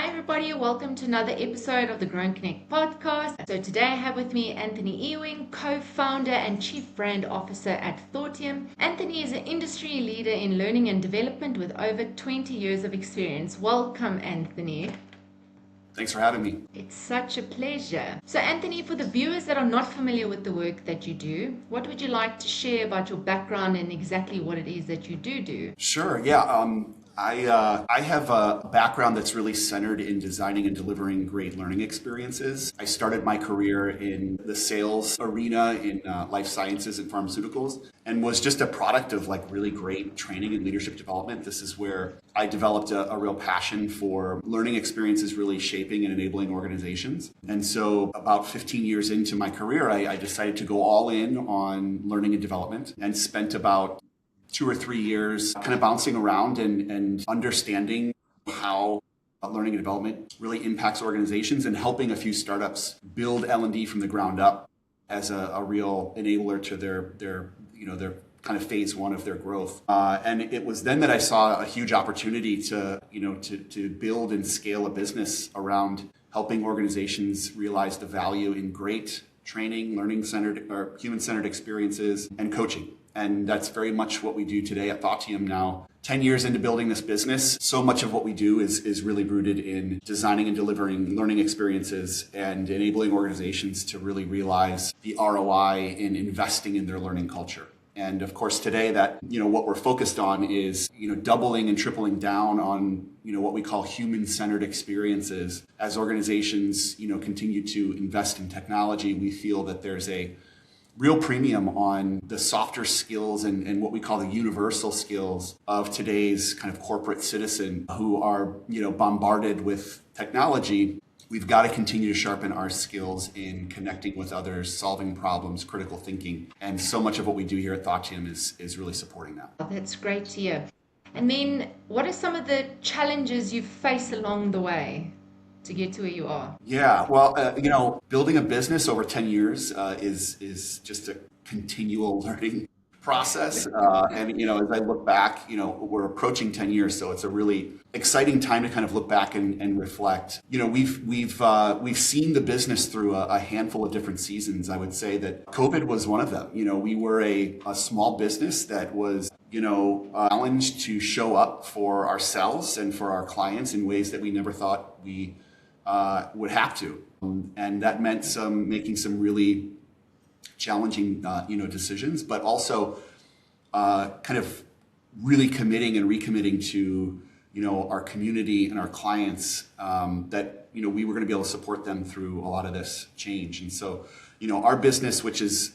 everybody, welcome to another episode of the Grown Connect podcast. So today I have with me Anthony Ewing, co-founder and chief brand officer at Thoughtium. Anthony is an industry leader in learning and development with over 20 years of experience. Welcome, Anthony. Thanks for having me. It's such a pleasure. So Anthony, for the viewers that are not familiar with the work that you do, what would you like to share about your background and exactly what it is that you do? Sure, yeah. I have a background that's really centered in designing and delivering great learning experiences. I started my career in the sales arena in life sciences and pharmaceuticals and was just a product of really great training and leadership development. This is where I developed a real passion for learning experiences really shaping and enabling organizations. And so about 15 years into my career, I decided to go all in on learning and development and spent about 2 or 3 years kind of bouncing around and understanding how learning and development really impacts organizations and helping a few startups build L&D from the ground up as a real enabler to their kind of phase one of their growth. And it was then that I saw a huge opportunity to build and scale a business around helping organizations realize the value in great training, learning-centered or human-centered experiences and coaching. And that's very much what we do today at Thoughtium now. 10 years into building this business, so much of what we do is really rooted in designing and delivering learning experiences and enabling organizations to really realize the ROI in investing in their learning culture. And of course, today that, what we're focused on is, doubling and tripling down on, what we call human-centered experiences. As organizations, continue to invest in technology, we feel that there's a real premium on the softer skills and what we call the universal skills of today's kind of corporate citizen who are, bombarded with technology. We've got to continue to sharpen our skills in connecting with others, solving problems, critical thinking. And so much of what we do here at Thoughtium is really supporting that. That's great to hear. And then what are some of the challenges you face along the way to get to where you are? Yeah, well, building a business over 10 years is just a continual learning process. And as I look back, we're approaching 10 years, so it's a really exciting time to kind of look back and reflect. We've seen the business through a handful of different seasons. I would say that COVID was one of them. We were a small business that was challenged to show up for ourselves and for our clients in ways that we never thought we would have to. And that meant making some really challenging, decisions, but also kind of really committing and recommitting to, our community and our clients that, we were going to be able to support them through a lot of this change. And so, our business, which is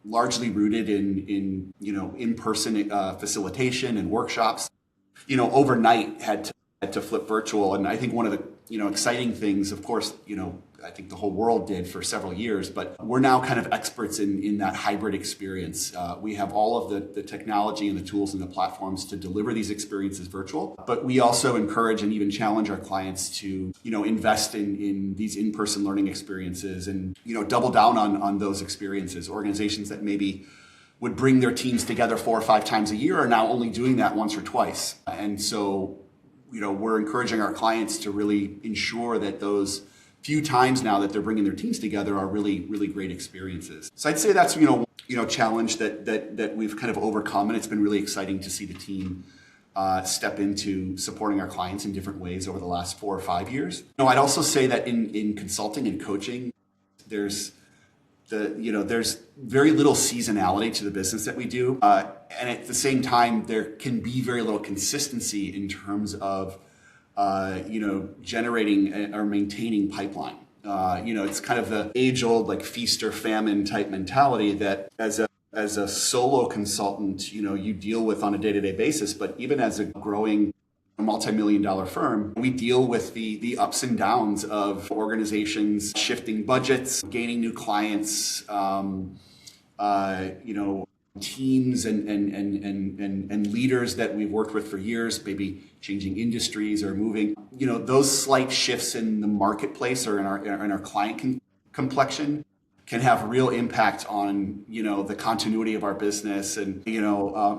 largely rooted in in-person facilitation and workshops, overnight had to flip virtual. And I think one of the exciting things, of course, I think the whole world did for several years, but we're now kind of experts in that hybrid experience. We have all of the technology and the tools and the platforms to deliver these experiences virtual, but we also encourage and even challenge our clients to, invest in these in-person learning experiences and, double down on those experiences. Organizations that maybe would bring their teams together 4 or 5 times a year are now only doing that once or twice. And so, we're encouraging our clients to really ensure that those few times now that they're bringing their teams together are really, really great experiences. So I'd say that's, challenge that we've kind of overcome. And it's been really exciting to see the team step into supporting our clients in different ways over the last 4 or 5 years. I'd also say that in consulting and coaching, there's very little seasonality to the business that we do. And at the same time, there can be very little consistency in terms of, generating or maintaining pipeline. It's kind of the age-old feast or famine type mentality that as a solo consultant, you deal with on a day-to-day basis. But even as a growing multi-million-dollar firm, we deal with the ups and downs of organizations shifting budgets, gaining new clients, teams and leaders that we've worked with for years, maybe changing industries or moving. Those slight shifts in the marketplace or in our client complexion can have real impact on, the continuity of our business. And,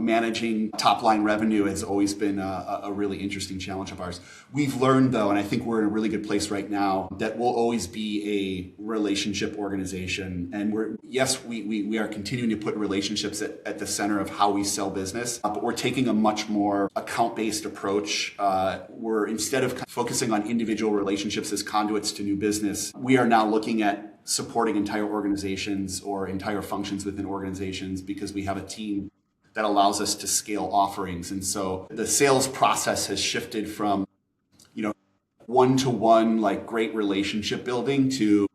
managing top line revenue has always been a really interesting challenge of ours. We've learned, though, and I think we're in a really good place right now, that we'll always be a relationship organization. And we are continuing to put relationships at the center of how we sell business, but we're taking a much more account-based approach. We're, instead of focusing on individual relationships as conduits to new business, we are now looking at supporting entire organizations or entire functions within organizations, because we have a team that allows us to scale offerings. And so the sales process has shifted from, one-to-one, like great relationship building to,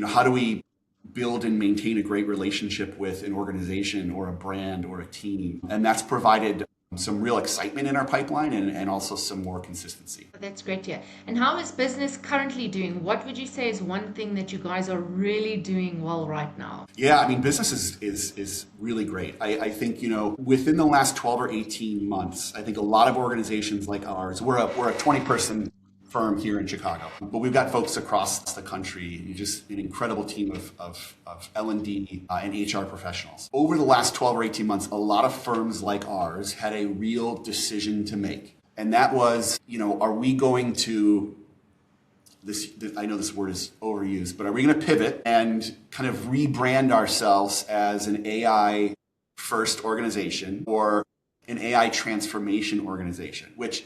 how do we build and maintain a great relationship with an organization or a brand or a team? And that's provided some real excitement in our pipeline and also some more consistency. That's great to hear. And how is business currently doing? What would you say is one thing that you guys are really doing well right now? Yeah, I mean, business is really great. I think, within the last 12 or 18 months, I think a lot of organizations like ours, we're a 20-person firm here in Chicago, but we've got folks across the country, just an incredible team of L&D and HR professionals. Over the last 12 or 18 months, a lot of firms like ours had a real decision to make. And that was, are we going to, I know this word is overused, but are we going to pivot and kind of rebrand ourselves as an AI first organization or an AI transformation organization, which,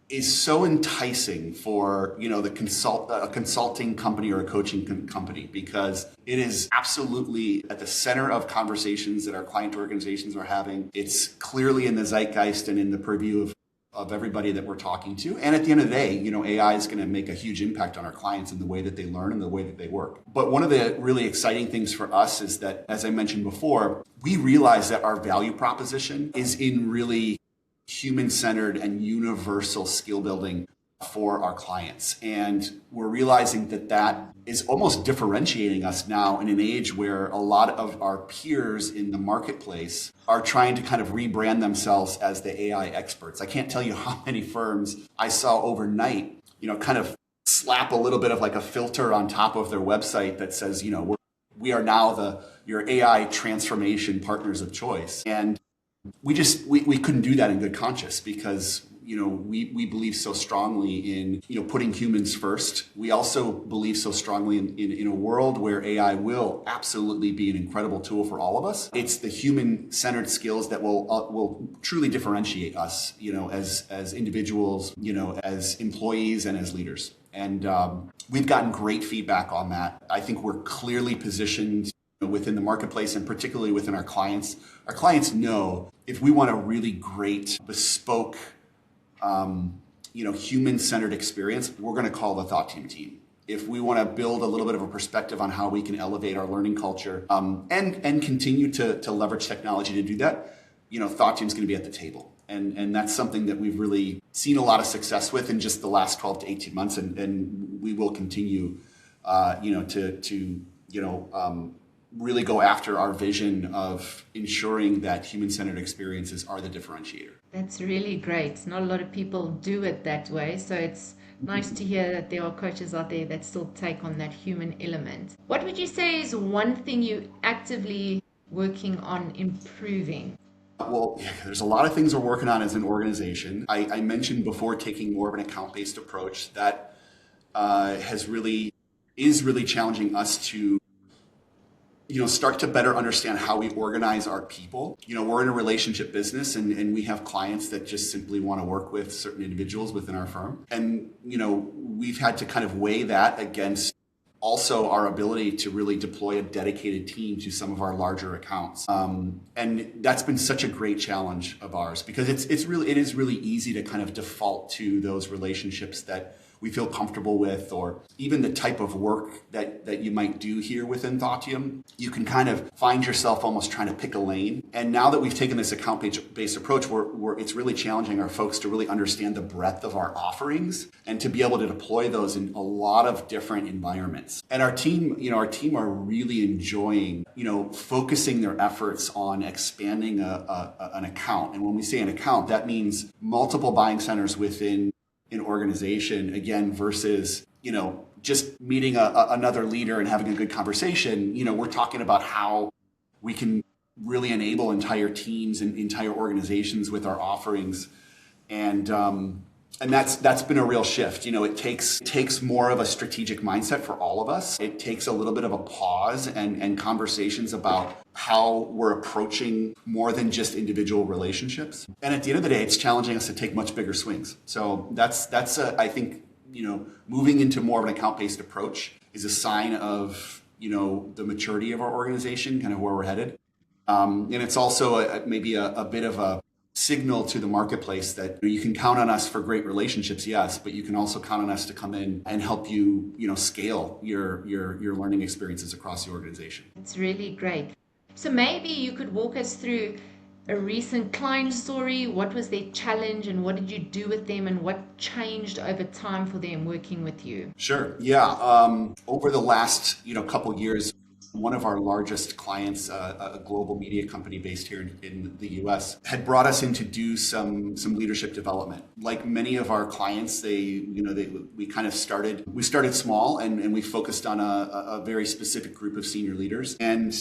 is so enticing for, a consulting company or a coaching company, because it is absolutely at the center of conversations that our client organizations are having. It's clearly in the zeitgeist and in the purview of everybody that we're talking to. And at the end of the day, AI is going to make a huge impact on our clients in the way that they learn and the way that they work. But one of the really exciting things for us is that, as I mentioned before, we realize that our value proposition is in really human-centered and universal skill building for our clients. And we're realizing that is almost differentiating us now in an age where a lot of our peers in the marketplace are trying to kind of rebrand themselves as the AI experts. I can't tell you how many firms I saw overnight, kind of slap a little bit of like a filter on top of their website that says, we are now your AI transformation partners of choice. And we couldn't do that in good conscience, because we believe so strongly in putting humans first. We also believe so strongly in a world where AI will absolutely be an incredible tool for all of us. It's the human-centered skills that will truly differentiate us, as individuals, as employees and as leaders. And we've gotten great feedback on that. I think we're clearly positioned within the marketplace, and particularly within our clients. Our clients know if we want a really great, bespoke, human-centered experience, we're going to call the Thoughtium team. If we want to build a little bit of a perspective on how we can elevate our learning culture and continue to leverage technology to do that, Thoughtium's going to be at the table. And that's something that we've really seen a lot of success with in just the last 12 to 18 months, and we will continue, to really go after our vision of ensuring that human-centered experiences are the differentiator. That's really great. Not a lot of people do it that way, so it's nice to hear that there are coaches out there that still take on that human element. What would you say is one thing you actively working on improving? Well, there's a lot of things we're working on as an organization. I mentioned before taking more of an account-based approach. That is really challenging us to start to better understand how we organize our people. We're in a relationship business, and we have clients that just simply want to work with certain individuals within our firm. And, we've had to kind of weigh that against also our ability to really deploy a dedicated team to some of our larger accounts. And that's been such a great challenge of ours, because it is really easy to kind of default to those relationships that we feel comfortable with, or even the type of work that you might do here within Thoughtium. You can kind of find yourself almost trying to pick a lane. And now that we've taken this account-based approach, it's really challenging our folks to really understand the breadth of our offerings and to be able to deploy those in a lot of different environments. And our team are really enjoying, focusing their efforts on expanding an account. And when we say an account, that means multiple buying centers within an organization, again, versus just meeting another leader and having a good conversation. We're talking about how we can really enable entire teams and entire organizations with our offerings. And that's been a real shift. It takes more of a strategic mindset for all of us. It takes a little bit of a pause and conversations about how we're approaching more than just individual relationships. And at the end of the day, it's challenging us to take much bigger swings. So I think, moving into more of an account-based approach is a sign of, the maturity of our organization, kind of where we're headed. And it's also maybe a bit of a signal to the marketplace that you can count on us for great relationships, yes, but you can also count on us to come in and help you, scale your learning experiences across the organization. It's really great. So maybe you could walk us through a recent client story. What was their challenge and what did you do with them and what changed over time for them working with you? Sure. Yeah. Over the last, couple years, one of our largest clients, a global media company based here in the US, had brought us in to do some leadership development. Like many of our clients, we started small and we focused on a very specific group of senior leaders. And,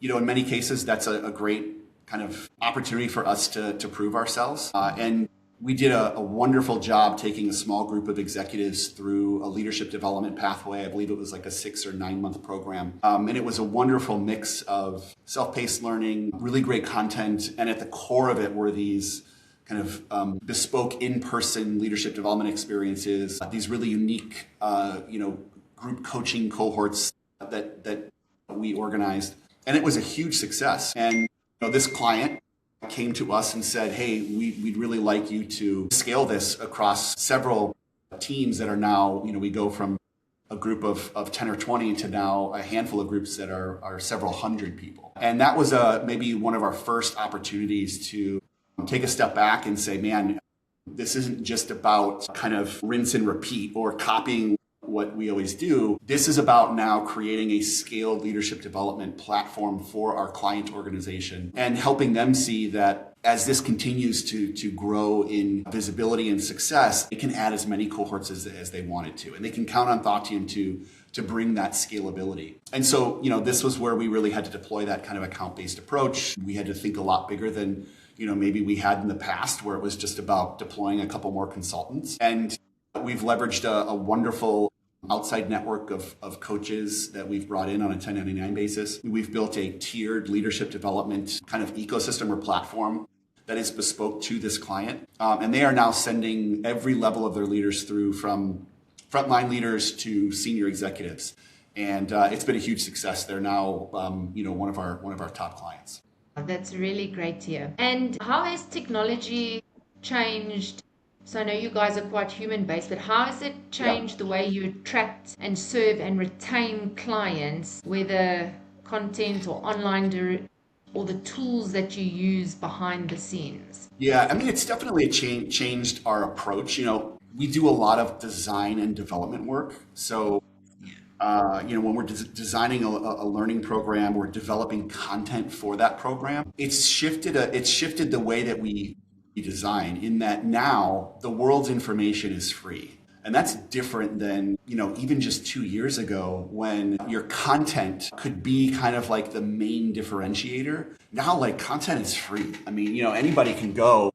in many cases, that's a great kind of opportunity for us to prove ourselves. And we did a wonderful job taking a small group of executives through a leadership development pathway. I believe it was like a 6 or 9 month program. And it was a wonderful mix of self-paced learning, really great content. And at the core of it were these kind of bespoke in-person leadership development experiences, these really unique, group coaching cohorts that we organized. And it was a huge success. And this client came to us and said, hey, we'd really like you to scale this across several teams that are now, we go from a group of 10 or 20 to now a handful of groups that are several hundred people. And that was maybe one of our first opportunities to take a step back and say, man, this isn't just about kind of rinse and repeat or copying what we always do. This is about now creating a scaled leadership development platform for our client organization and helping them see that as this continues to grow in visibility and success, it can add as many cohorts as they want it to. And they can count on Thoughtium to bring that scalability. And so, this was where we really had to deploy that kind of account-based approach. We had to think a lot bigger than, maybe we had in the past, where it was just about deploying a couple more consultants. And we've leveraged a wonderful outside network of coaches that we've brought in on a 1099 basis. We've built a tiered leadership development kind of ecosystem or platform that is bespoke to this client. And they are now sending every level of their leaders through, from frontline leaders to senior executives. And it's been a huge success. They're now one of our top clients. That's really great to hear. And how has technology changed? So I know you guys are quite human-based, but how has it changed the way you attract and serve and retain clients, whether content or online, or the tools that you use behind the scenes? Yeah, I mean, it's definitely changed our approach. We do a lot of design and development work. So, when we're designing a learning program, we're developing content for that program. It's shifted the way that we design, in that now the world's information is free. And that's different than, even just 2 years ago, when your content could be kind of like the main differentiator. Now, like, content is free. I mean, anybody can go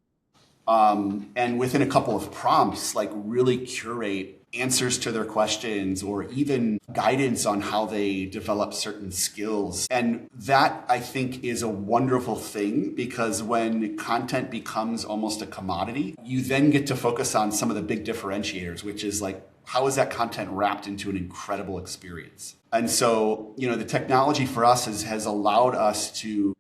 and within a couple of prompts, like, really curate answers to their questions or even guidance on how they develop certain skills. And that, I think, is a wonderful thing, because when content becomes almost a commodity, you then get to focus on some of the big differentiators, which is like, how is that content wrapped into an incredible experience? And so, the technology for us has allowed us to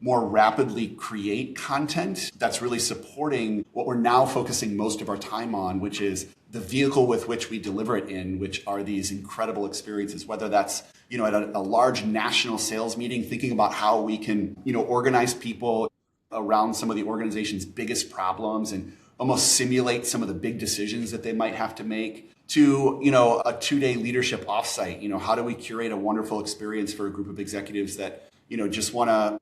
more rapidly create content that's really supporting what we're now focusing most of our time on, which is the vehicle with which we deliver it in, which are these incredible experiences, whether that's, at a large national sales meeting, thinking about how we can, organize people around some of the organization's biggest problems and almost simulate some of the big decisions that they might have to make, to, a 2-day leadership offsite. How do we curate a wonderful experience for a group of executives that, just want to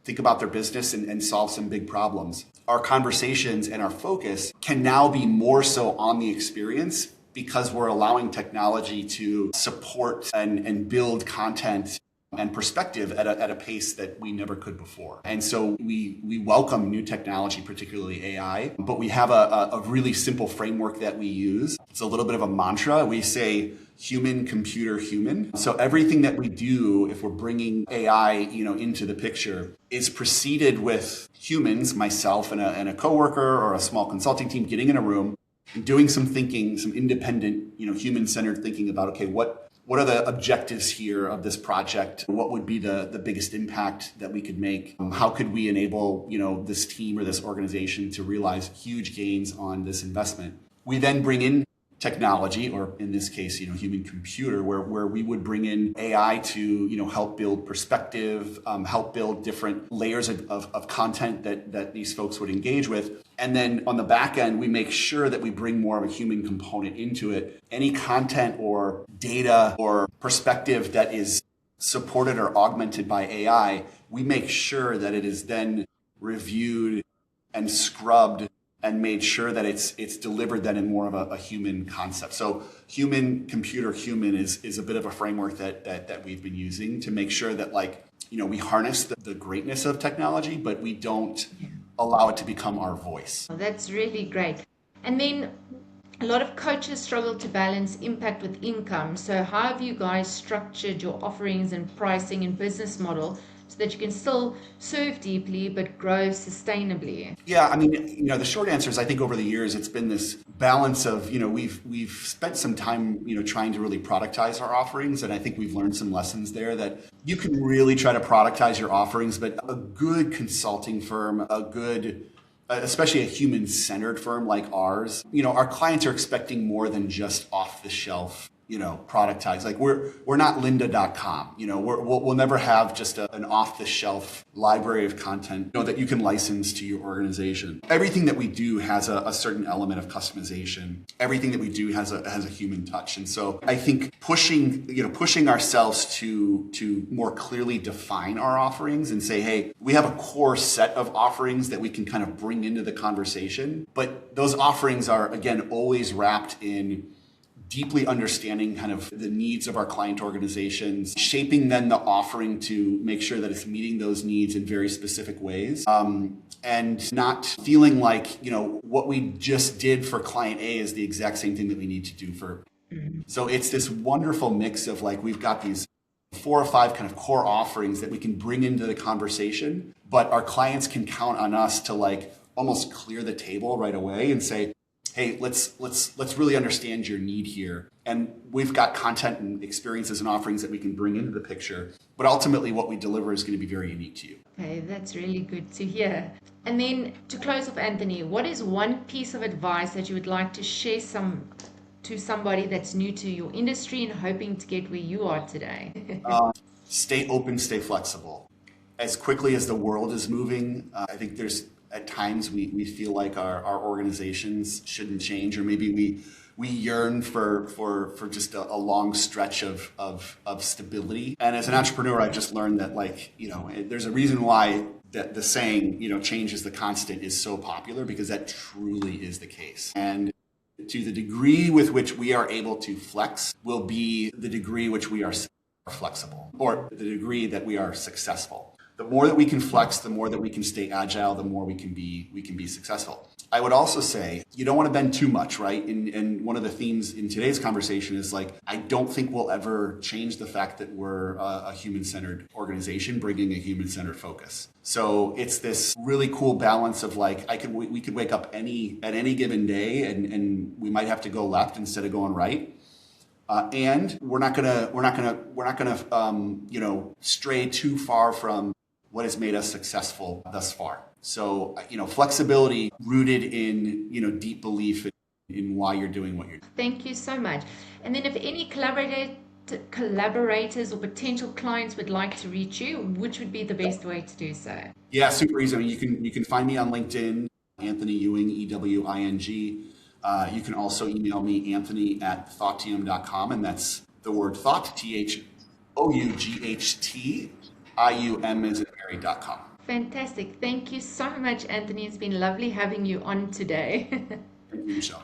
think about their business and solve some big problems. Our conversations and our focus can now be more so on the experience because we're allowing technology to support and build content and perspective at a pace that we never could before. And so we welcome new technology, particularly AI, but we have a really simple framework that we use. It's a little bit of a mantra. We say human, computer, human. So everything that we do, if we're bringing AI, into the picture, is preceded with humans, myself and a coworker or a small consulting team getting in a room and doing some thinking, some independent, human-centered thinking about, okay, what are the objectives here of this project? What would be the biggest impact that we could make? How could we enable, this team or this organization to realize huge gains on this investment? We then bring in technology, or in this case, human computer, where we would bring in AI to, help build perspective, help build different layers of content that these folks would engage with. And then on the back end, we make sure that we bring more of a human component into it. Any content or data or perspective that is supported or augmented by AI, we make sure that it is then reviewed and scrubbed and made sure that it's delivered then in more of a human concept. So human, computer, human is a bit of a framework that we've been using to make sure that we harness the greatness of technology, but we don't allow it to become our voice. Oh, that's really great. And then a lot of coaches struggle to balance impact with income. So how have you guys structured your offerings and pricing and business model so that you can still serve deeply but grow sustainably? Yeah, the short answer is I think over the years it's been this balance of, we've spent some time, trying to really productize our offerings, and I think we've learned some lessons there that you can really try to productize your offerings, but a good consulting firm, especially a human-centered firm like ours, our clients are expecting more than just off-the-shelf, productize. Like we're not lynda.com. We'll never have just an off-the-shelf library of content, that you can license to your organization. Everything that we do has a certain element of customization. Everything that we do has a human touch. And so I think pushing ourselves to more clearly define our offerings and say, hey, we have a core set of offerings that we can kind of bring into the conversation. But those offerings are, again, always wrapped in deeply understanding kind of the needs of our client organizations, shaping then the offering to make sure that it's meeting those needs in very specific ways, and not feeling like, what we just did for client A is the exact same thing that we need to do for. So it's this wonderful mix of we've got these 4 or 5 kind of core offerings that we can bring into the conversation, but our clients can count on us to almost clear the table right away and say, hey, let's really understand your need here. And we've got content and experiences and offerings that we can bring into the picture. But ultimately, what we deliver is going to be very unique to you. Okay, that's really good to hear. And then to close off, Anthony, what is one piece of advice that you would like to share to somebody that's new to your industry and hoping to get where you are today? Stay open, stay flexible. As quickly as the world is moving, I think at times we feel like our organizations shouldn't change, or maybe we yearn for just a long stretch of stability. And as an entrepreneur, I've just learned that there's a reason why that the saying, change is the constant is so popular, because that truly is the case. And to the degree with which we are able to flex will be the degree which we are flexible, or the degree that we are successful. The more that we can flex, the more that we can stay agile, the more we can be successful. I would also say you don't want to bend too much, right? And one of the themes in today's conversation is I don't think we'll ever change the fact that we're a human-centered organization bringing a human-centered focus. So it's this really cool balance of we could wake up at any given day and we might have to go left instead of going right. And we're not gonna stray too far from what has made us successful thus far. So, flexibility rooted in, deep belief in why you're doing what you're doing. Thank you so much. And then if any collaborators or potential clients would like to reach you, which would be the best way to do so? Yeah, super easy. You can find me on LinkedIn, Anthony Ewing, Ewing. You can also email me, anthony@thoughtium.com, and that's the word thought, THOUGHT, as in Mary.com. Fantastic. Thank you so much, Anthony. It's been lovely having you on today. Thank you, Michelle.